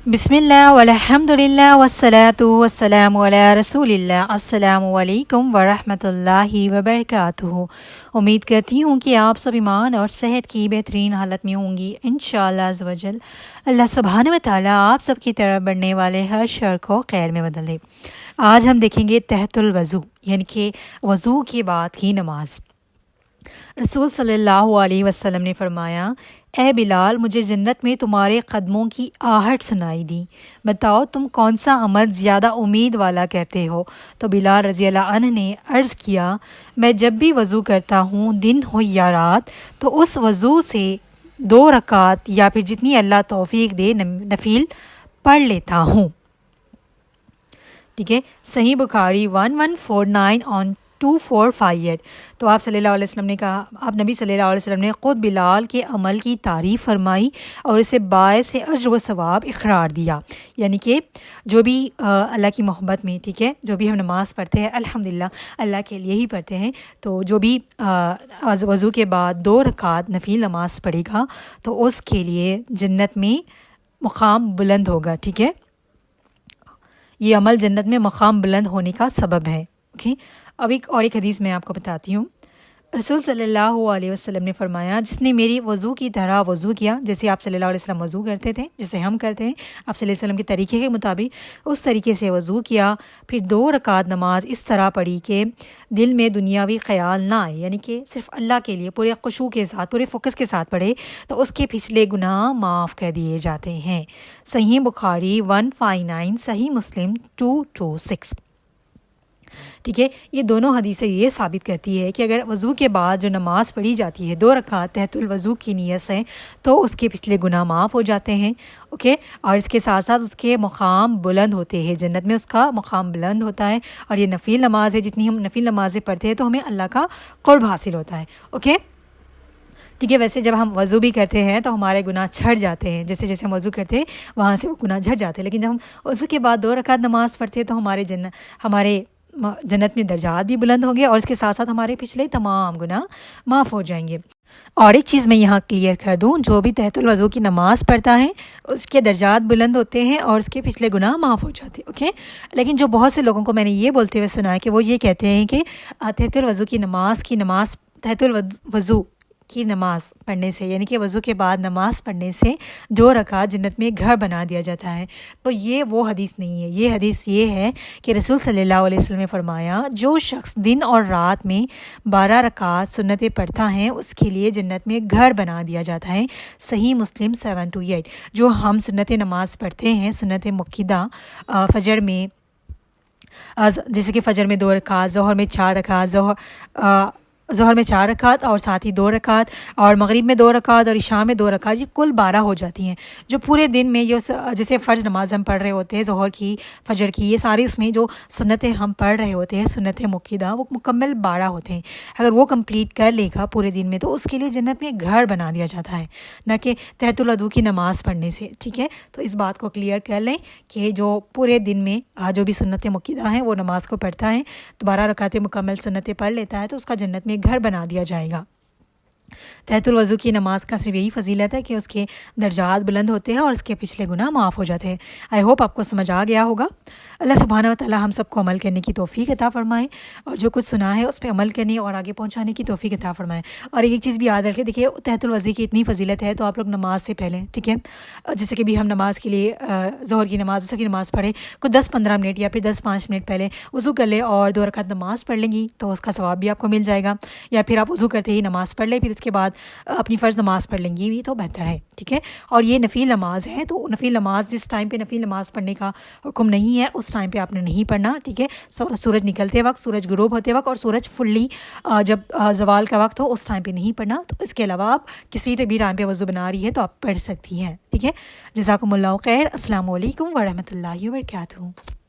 بسم اللہ والحمدللہ والصلاۃ والسلام علی رسول اللہ۔ السلام علیکم ورحمۃ اللہ وبرکاتہ۔ امید کرتی ہوں کہ آپ سب ایمان اور صحت کی بہترین حالت میں ہوں گی انشاءاللہ عز و جل۔ اللہ سبحانہ و تعالیٰ آپ سب کی طرف بڑھنے والے ہر شر کو خیر میں بدل دے۔ آج ہم دیکھیں گے تحت الوضو، یعنی کہ وضو کے بعد کی نماز۔ رسول صلی اللہ علیہ وسلم نے فرمایا، اے بلال، مجھے جنت میں تمہارے قدموں کی آہٹ سنائی دی، بتاؤ تم کون سا عمل زیادہ امید والا کہتے ہو؟ تو بلال رضی اللہ عنہ نے عرض کیا، میں جب بھی وضو کرتا ہوں، دن ہو یا رات، تو اس وضو سے 2 رکعت یا پھر جتنی اللہ توفیق دے نفل پڑھ لیتا ہوں۔ ٹھیک ہے، صحیح بخاری 1149 on 2458۔ تو آپ صلی اللہ علیہ وسلم نے کہا، آپ نبی صلی اللہ علیہ وسلم نے خود بلال کے عمل کی تعریف فرمائی اور اسے باعث اجر و ثواب اقرار دیا، یعنی کہ جو بھی اللہ کی محبت میں، ٹھیک ہے، جو بھی ہم نماز پڑھتے ہیں الحمدللہ اللہ کے لیے ہی پڑھتے ہیں، تو جو بھی وضو کے بعد 2 رکعت نفل نماز پڑھے گا تو اس کے لیے جنت میں مقام بلند ہوگا۔ ٹھیک ہے، یہ عمل جنت میں مقام بلند ہونے کا سبب ہے۔ اوکے، اب ایک حدیث میں آپ کو بتاتی ہوں۔ رسول صلی اللہ علیہ وسلم نے فرمایا، جس نے میری وضو کی طرح وضو کیا، جیسے آپ صلی اللہ علیہ وسلم وضو کرتے تھے، جیسے ہم کرتے ہیں، آپ صلی اللہ علیہ وسلم کے طریقے کے مطابق اس طریقے سے وضو کیا، پھر 2 رکعت نماز اس طرح پڑھی کہ دل میں دنیاوی خیال نہ آئے، یعنی کہ صرف اللہ کے لیے پورے خشوع کے ساتھ، پورے فوکس کے ساتھ پڑھے، تو اس کے پچھلے گناہ معاف کر دیے جاتے ہیں۔ صحیح بخاری 159، صحیح مسلم 226۔ ٹھیک ہے، یہ دونوں حدیثیں یہ ثابت کرتی ہے کہ اگر وضو کے بعد جو نماز پڑھی جاتی ہے 2 رکعت تحت الوضو کی نیت سے، تو اس کے پچھلے گناہ معاف ہو جاتے ہیں۔ اوکے، اور اس کے ساتھ ساتھ اس کے مقام بلند ہوتے ہیں، جنت میں اس کا مقام بلند ہوتا ہے، اور یہ نفل نماز ہے، جتنی ہم نفل نمازیں پڑھتے ہیں تو ہمیں اللہ کا قرب حاصل ہوتا ہے۔ اوکے، ٹھیک ہے، ویسے جب ہم وضو بھی کرتے ہیں تو ہمارے گناہ چھٹ جاتے ہیں، جیسے جیسے ہم وضو کرتے ہیں وہاں سے وہ گناہ جھٹ جاتے ہیں، لیکن جب ہم وضو کے بعد 2 رکعت نماز پڑھتے ہیں تو ہمارے جنت میں درجات بھی بلند ہوں گے، اور اس کے ساتھ ساتھ ہمارے پچھلے تمام گناہ معاف ہو جائیں گے۔ اور ایک چیز میں یہاں کلیئر کر دوں، جو بھی تحت الوضو کی نماز پڑھتا ہے اس کے درجات بلند ہوتے ہیں اور اس کے پچھلے گناہ معاف ہو جاتے ہیں۔ اوکے، لیکن جو بہت سے لوگوں کو میں نے یہ بولتے ہوئے سنا ہے کہ وہ یہ کہتے ہیں کہ تحت الوضو کی نماز تحت الوضو کی نماز پڑھنے سے، یعنی کہ وضو کے بعد نماز پڑھنے سے 2 رکعت جنت میں گھر بنا دیا جاتا ہے، تو یہ وہ حدیث نہیں ہے۔ یہ حدیث یہ ہے کہ رسول صلی اللہ علیہ وسلم نے فرمایا، جو شخص دن اور رات میں 12 رکعت سنتیں پڑھتا ہے اس کے لیے جنت میں گھر بنا دیا جاتا ہے۔ صحیح مسلم 728۔ جو ہم سنت نماز پڑھتے ہیں، سنت مؤکدہ، فجر میں، جیسے کہ فجر میں 2 رکعت، ظہر میں 4 رکعت، ظہر میں 4 رکعت اور ساتھ ہی 2 رکعت، اور مغرب میں 2 رکعت اور عشاء میں 2 رکعت، یہ کل 12 ہو جاتی ہیں۔ جو پورے دن میں جیسے فرض نماز ہم پڑھ رہے ہوتے ہیں، ظہر کی، فجر کی، یہ ساری اس میں جو سنتیں ہم پڑھ رہے ہوتے ہیں، سنت مؤکدہ، وہ مکمل 12 ہوتے ہیں۔ اگر وہ کمپلیٹ کر لے گا پورے دن میں تو اس کے لیے جنت میں گھر بنا دیا جاتا ہے، نہ کہ تحت الوضو کی نماز پڑھنے سے۔ ٹھیک ہے، تو اس بات کو کلیئر کر لیں کہ جو پورے دن میں جو بھی سنت مؤکدہ ہیں وہ نماز کو پڑھتا ہے، تو 12 رکعتیں مکمل سنتیں پڑھ لیتا ہے تو اس کا جنت میں گھر بنا دیا جائے گا۔ تحت الوضو کی نماز کا صرف یہی فضیلت ہے کہ اس کے درجات بلند ہوتے ہیں اور اس کے پچھلے گناہ معاف ہو جاتے ہیں۔ آئی ہوپ آپ کو سمجھ آ گیا ہوگا۔ اللہ سبحانہ و تعالیٰ ہم سب کو عمل کرنے کی توفیق عطا فرمائے، اور جو کچھ سنا ہے اس پہ عمل کرنے اور آگے پہنچانے کی توفیق عطا فرمائے۔ اور ایک چیز بھی یاد رکھیں، دیکھیے تحت الوضو کی اتنی فضیلت ہے تو آپ لوگ نماز سے پہلے، ٹھیک ہے، جیسے کہ بھی ہم نماز کے لیے ظہر کی نماز، جیسے کہ نماز پڑھے کچھ 10-15 منٹ یا پھر 10-5 منٹ پہلے وضو کر لے اور 2 رکعت نماز پڑھ لیں گی تو اس کا ثواب بھی آپ کو مل جائے گا، یا پھر آپ وضو کرتے ہی نماز پڑھ لیں، پھر اس کے بعد اپنی فرض نماز پڑھ لیں گی بھی تو بہتر ہے۔ ٹھیک ہے، اور یہ نفل نماز ہے، تو نفل نماز جس ٹائم پہ نفل نماز پڑھنے کا حکم نہیں ہے اس ٹائم پہ آپ نے نہیں پڑھنا۔ ٹھیک ہے، سورج نکلتے وقت، سورج غروب ہوتے وقت، اور سورج فلی جب زوال کا وقت ہو اس ٹائم پہ نہیں پڑھنا۔ تو اس کے علاوہ آپ کسی بھی ٹائم پہ وضو بنا رہی ہے تو آپ پڑھ سکتی ہیں۔ ٹھیک ہے، جزاکم اللہ خیر۔ السلام علیکم ورحمۃ اللہ وبرکاتہ۔